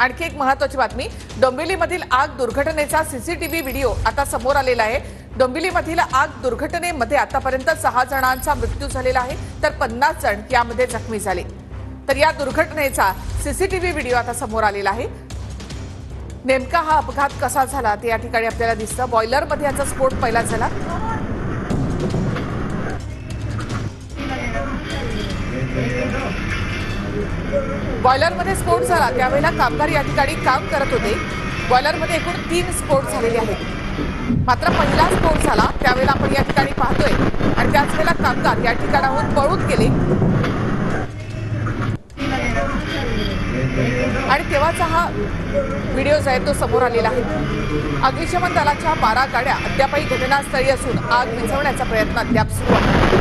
आणखी एक महत्त्वाची बातमी, डोंबिवलीमधील आग दुर्घटनेचा सीसीटीव्ही व्हिडिओ आता समोर आलेला आहे। डोंबिवलीमधील आग दुर्घटनेमध्ये आतापर्यंत 6 जणांचा मृत्यू झालेला आहे, तर 50 जण यामध्ये जखमी झाले। तर या दुर्घटनेचा सीसीटीव्ही व्हिडिओ आता समोर आलेला आहे। नेमका हा अपघात कसा झाला ते या ठिकाणी आपल्याला दिसतं। बॉयलरमध्ये याचा स्फोट पहिला झाला। बॉयलरमध्ये स्फोट झाला त्यावेळेला कामगार या ठिकाणी काम करत होते। बॉयलरमध्ये एकूण 3 स्फोट झालेले आहेत। मात्र पहिला स्फोट झाला त्यावेळेला आपण या ठिकाणी पाहतोय आणि त्याच वेळेला कामगार या ठिकाणाहून पळून गेले आणि तेव्हाचा हा व्हिडिओ जो आहे तो समोर आलेला आहे। अग्निशमन दलाच्या 12 गाड्या अद्यापही घटनास्थळी असून आग विझवण्याचा प्रयत्न अद्याप सुरू आहे।